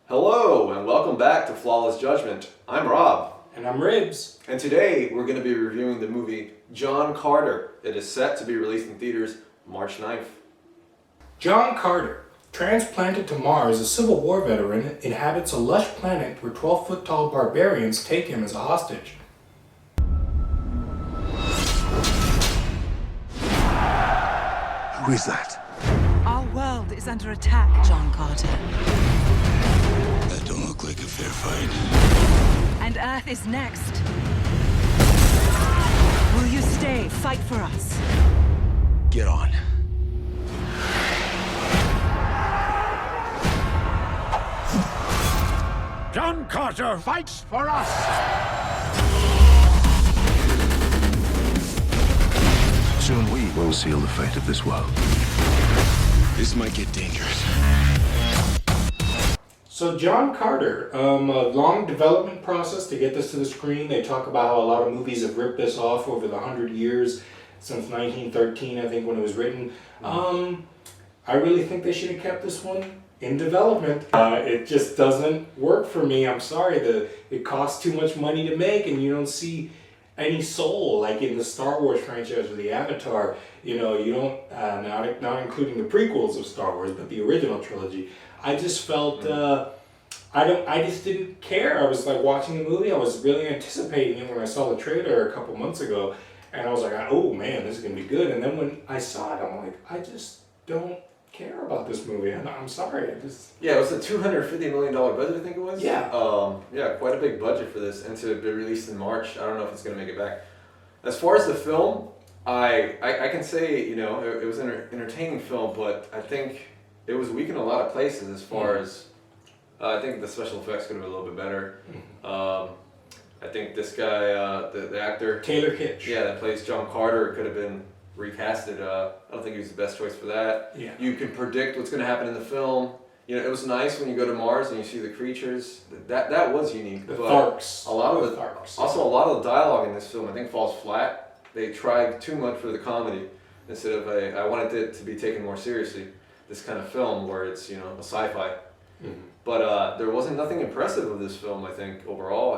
Hello, and welcome back to Flawless Judgment. I'm Rob. And I'm Raybes. And today we're going to be reviewing the movie John Carter. It is set to be released in theaters March 9th. John Carter, transplanted to Mars, a Civil War veteran, inhabits a lush planet where 12-foot-tall barbarians take him as a hostage. Who is that? Our world is under attack, John Carter. That don't look like a fair fight. And Earth is next. Will you stay, fight for us? Get on. John Carter fights for us! Soon we will seal the fate of this world. This might get dangerous. So John Carter, a long development process to get this to the screen. They talk about how a lot of movies have ripped this off over the 100 years since 1913, I think, when it was written. I really think they should have kept this one in development. It just doesn't work for me. I'm sorry. It costs too much money to make, and you don't see any soul like in the Star Wars franchise or the Avatar. You don't not including the prequels of Star Wars, but the original trilogy. I just felt I just didn't care. I was like watching the movie. I was really anticipating it when I saw the trailer a couple months ago, and I was like, oh man, this is gonna be good. And then when I saw it, I'm like, I just don't care about this movie. I'm sorry. It was a $250 million budget, I think it was. Yeah. Quite a big budget for this, and to be released in March. I don't know if it's going to make it back. As far as the film, I can say, it was an entertaining film, but I think it was weak in a lot of places as far as, I think the special effects could have been a little bit better. I think this guy, the actor, Taylor Kitsch. Yeah, that plays John Carter, could have been recasted. I don't think he was the best choice for that. Yeah. You can predict what's going to happen in the film. It was nice when you go to Mars and you see the creatures. That was unique. The but Tharks. A lot of the the Tharks. Also, a lot of the dialogue in this film, I think, falls flat. They tried too much for the comedy instead of I wanted it to be taken more seriously. This kind of film where it's a sci-fi. Mm-hmm. But there wasn't nothing impressive of this film. I think overall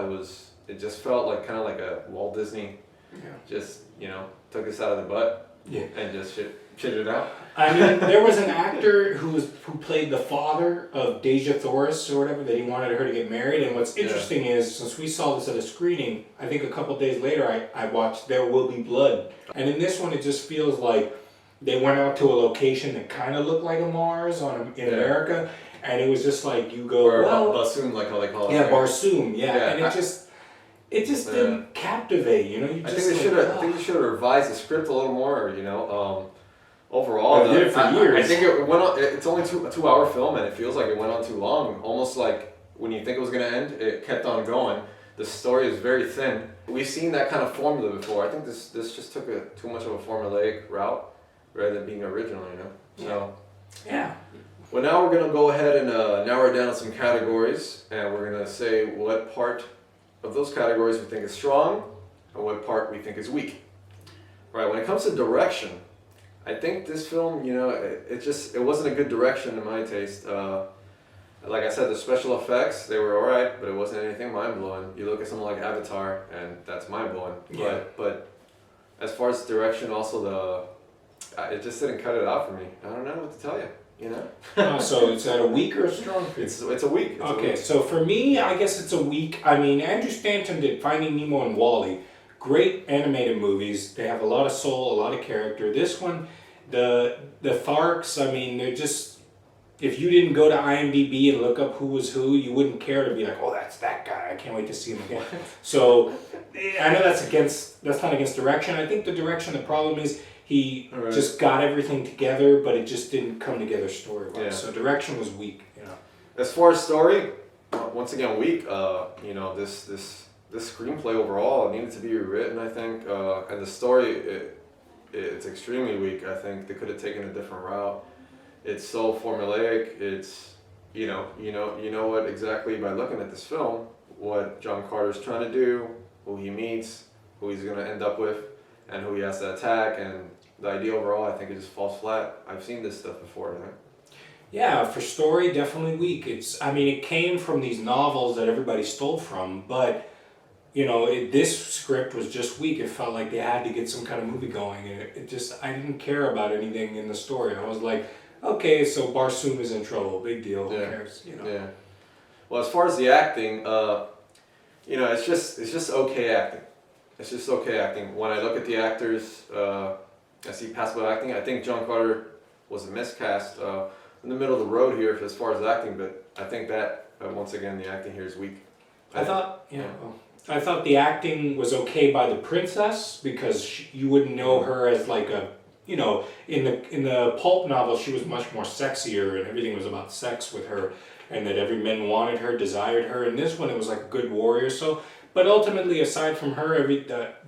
it just felt like kind of like a Walt Disney. Yeah. Just took this out of the butt. Yeah. And just shit it out. I mean, there was an actor who played the father of Deja Thoris or whatever, that he wanted her to get married. And what's interesting is, since we saw this at a screening, I think a couple days later I watched There Will Be Blood. And in this one, it just feels like they went out to a location that kind of looked like a Mars in America. And it was just like, you go, or well... Barsoom, like how they call it. Yeah, Barsoom, yeah. And it just Yeah. didn't captivate, I think they should have revised the script a little more, overall. They did it for years. I think it went on. It's only a 2-hour film, and it feels like it went on too long. Almost like when you think it was going to end, it kept on going. The story is very thin. We've seen that kind of formula before. I think this just took too much of a formulaic route rather than being original, So. Yeah. Well, now we're going to go ahead and narrow down some categories, and we're going to say what part of those categories we think is strong and what part we think is weak. Right, when it comes to direction, I think this film, it wasn't a good direction in my taste. Like I said, the special effects, they were alright, but it wasn't anything mind-blowing. You look at something like Avatar, and that's mind-blowing. Yeah. But as far as direction, also it just didn't cut it out for me. I don't know what to tell you. So is that a weak or a strong? It's a weak. So for me, I guess it's a weak. I mean, Andrew Stanton did Finding Nemo and Wall-E. Great animated movies. They have a lot of soul, a lot of character. This one, the Tharks, I mean, they're just... If you didn't go to IMDb and look up who was who, you wouldn't care to be like, oh, that's that guy. I can't wait to see him again. So I know that's not against direction. I think the problem is he just got everything together, but it just didn't come together story-wise. Yeah. So direction was weak. As far as story, once again weak. This screenplay overall needed to be rewritten, I think, and the story it's extremely weak. I think they could have taken a different route. It's so formulaic. It's you know what exactly by looking at this film what John Carter's trying to do, who he meets, who he's gonna end up with, and who he has to attack, and the idea overall, I think it just falls flat. I've seen this stuff before, right? Yeah, for story, definitely weak. I mean, it came from these novels that everybody stole from, but you know, this script was just weak. It felt like they had to get some kind of movie going, and it just, I didn't care about anything in the story. I was like, okay, so Barsoom is in trouble, big deal, who cares, you know? Yeah. Well, as far as the acting, you know, it's just okay acting. It's just okay acting. When I look at the actors, I see passable acting. I think John Carter was a miscast, in the middle of the road here as far as acting, but I think that, once again, the acting here is weak. I thought the acting was okay by the princess, because you wouldn't know her as like a, you know, in the pulp novel she was much more sexier and everything was about sex with her, and that every man wanted her, desired her. In this one it was like a good warrior. So, but ultimately, aside from her,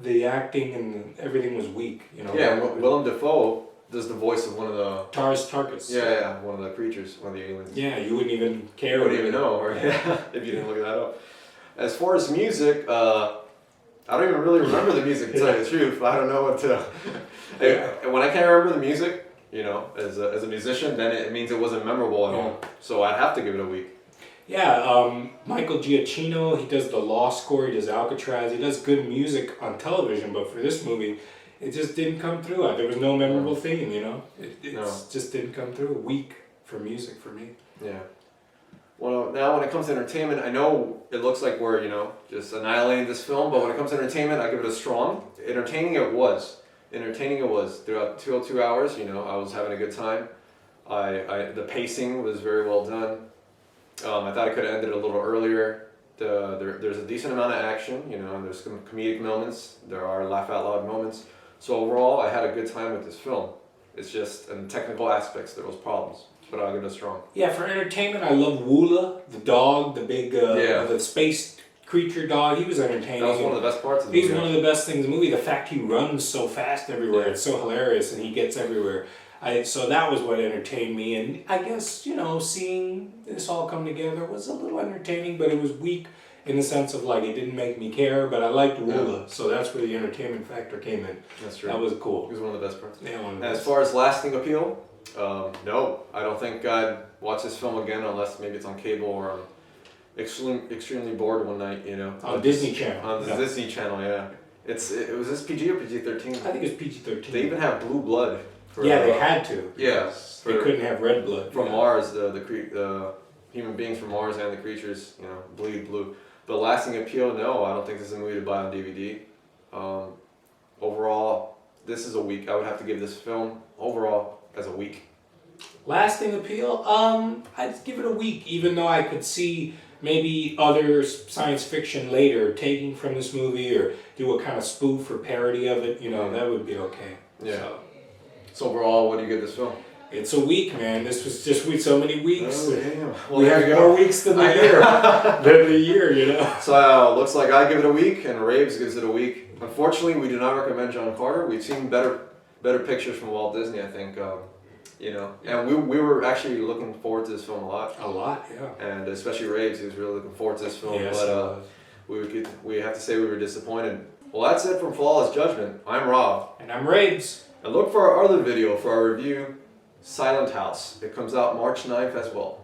the acting and everything was weak. You know. Yeah, Willem Dafoe does the voice of one of the Tarkus. Yeah, one of the creatures, one of the aliens. Yeah, you wouldn't even care. You wouldn't even know, or if you didn't look that up. As far as music, I don't even really remember the music, to tell you the truth. I don't know what to... When I can't remember the music, you know, as a musician, then it means it wasn't memorable at all. So I'd have to give it a week. Yeah, Michael Giacchino, he does the Law score, he does Alcatraz, he does good music on television, but for this movie, it just didn't come through. There was no memorable theme, you know? It just didn't come through. Weak for music for me. Yeah. Well, now when it comes to entertainment, I know it looks like we're, you know, just annihilating this film, but when it comes to entertainment, I give it a strong. Entertaining it was. Throughout 2 hours, you know, I was having a good time. The pacing was very well done. I thought it could have ended a little earlier. There's a decent amount of action, you know, and there's some comedic moments. There are laugh out loud moments. So overall, I had a good time with this film. It's just in technical aspects there was problems. But I'll give it a strong. Yeah, for entertainment, I love Woola, the dog, the big, the space creature dog. He was entertaining. That was one of the best parts of the movie. He's one of the best things in the movie. The fact he runs so fast everywhere, it's so hilarious, and he gets everywhere. So that was what entertained me, and I guess, you know, seeing this all come together was a little entertaining, but it was weak in the sense of, like, it didn't make me care, but I liked Woola, so that's where the entertainment factor came in. That's true. That was cool. It was one of the best parts. Yeah, one of the As best. far as lasting appeal, no, I don't think I'd watch this film again unless maybe it's on cable or I'm extremely bored one night, you know. On Disney Channel. On the Disney Channel, yeah. It was this PG or PG-13? I think it's PG-13. They even have blue blood. They had to. Yeah. They couldn't have red blood. From Mars, the human beings from Mars and the creatures, you know, bleed blue. But lasting appeal, no, I don't think this is a movie to buy on DVD. Overall, this is a week. I would have to give this film overall as a week. Lasting appeal, I'd give it a week, even though I could see maybe other science fiction later taking from this movie or do a kind of spoof or parody of it, you know, that would be okay. Yeah. So overall, what do you give this film? It's a week, man. This was just so many weeks. Oh, damn. Well, we have more weeks than the year, you know. So looks like I give it a week and Raybes gives it a week. Unfortunately, we do not recommend John Carter. We've seen better pictures from Walt Disney, I think. You know, and we were actually looking forward to this film a lot. A lot, yeah. And especially Raybes, he was really looking forward to this film. Yes, but we have to say we were disappointed. Well, that's it from Flawless Judgment. I'm Rob. And I'm Raybes. And look for our other video for our review, Silent House. It comes out March 9th as well.